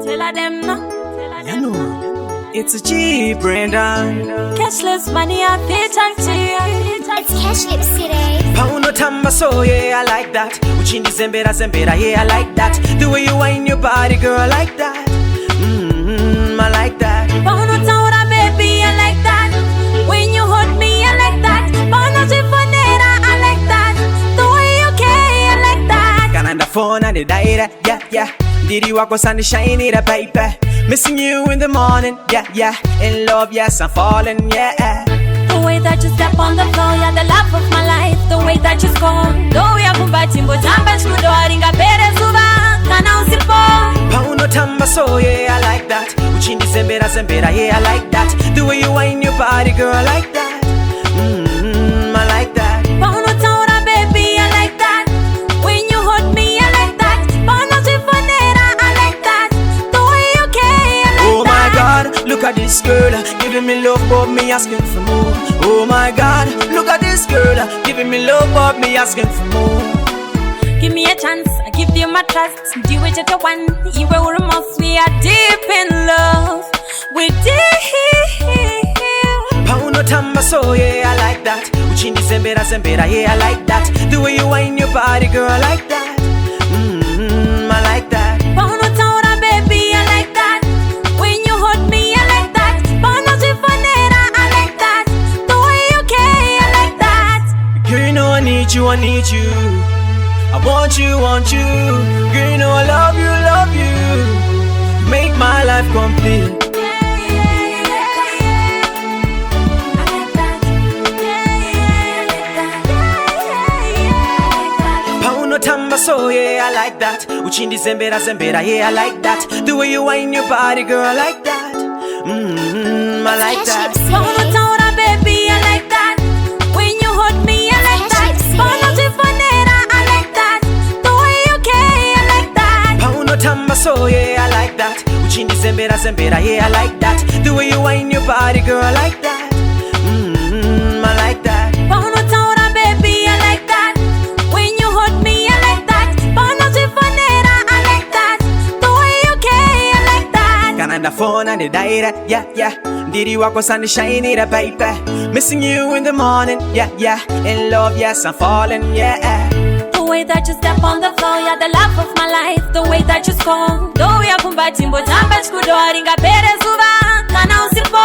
Tell her them no. You know, it's a G, Brendan. Cashless money, I pay taxi. It's Cashlip City. Pauno tamba so yeah, I like that. Uchindi zembera zembera, yeah, I like that. The way you wind your body, girl, I like that. I like that. Pauno taura, baby, I like that. When you hold me, I like that. Pauno chifonera, I like that. The way you carry, I like that. Kananda phone and the diary, yeah, yeah. Didi wako sun shiny the paper. Missing you in the morning, yeah, yeah. In love, yes, I'm falling, yeah. The way that you step on the floor, you're the love of my life. The way that you score, though you're combating, but I'm best good or inga better suba. Kana usipo. Pauno tamba so yeah, I like that. Uchindi zembera zembera, yeah, I like that. The way you wind your body, girl, I like that. I like that. Pauno taura, baby, I like that. When you hold me, I like that. Pauno chifonera, I like that. The way you carry, I like that. Oh my God, look at this girl, giving me love, but me asking for more. Oh my God, look at this girl, giving me love, but me asking for more. Give me a chance, I give you my trust. Do it at one, you were remorse. We are deep in love. We're deep. Pauno tamba so yeah, I like that. Uchindi zembera zembera, yeah, I like that. The way you wind your body, girl, I like that. I like that. Pauno taura, baby, I like that. When you hold me, I like that. Pauno chifonera, I like that. The way you carry, I like that. Girl, you know I need you, I need you. I want you, want you. Girl, you know I love you, love you. You make my life complete. Pauno tamba so yeah, I like that. Uchindi zembera zembera, yeah, I like that. The way you wind your body, girl, I like that. I like that. Pauno taura, baby, I like that. When you hold me, I like that. Pauno chifonera, I like that. The way you carry, I like that. Pauno tamba so yeah, I like that. Uchindi zembera zembera, yeah, I like that. The way you wind your body, girl, I like that. I like that. Pauno taura, baby, I like that. When you hold me, I like that. Pauno chifonera, I like that. The way you carry, I like that. Kananda phone and the diary, yeah, yeah. Didi wako sun shiny the paper. Missing you in the morning, yeah, yeah. In love, yes, I'm falling, yeah. The way that you step on the floor, you're the love of my life. The way that you score, though you're combating, but I'm best good or inga better suba. Kana usipo.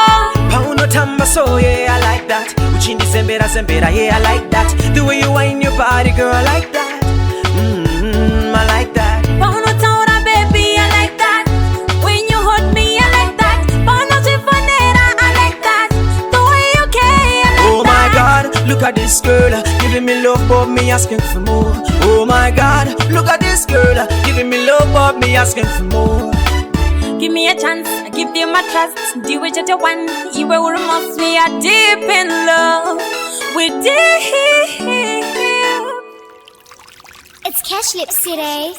Pauno tamba so yeah, I like that. Uchindi zembera zembera, yeah, I like that. The way you wind your body, girl, I like that. I like that. Pauno taura, baby, I like that. When you hold me, I like that. Pauno chifonera, I like that. The way you carry, I like Oh my God, look at this girl, giving me love, but me asking for more. Oh my God, look at this girl, giving me love, but me asking for more. Give me a chance, I give you my trust. Do it at one, you were remorse. We are deep in love. We're deep. It's Cashlip City.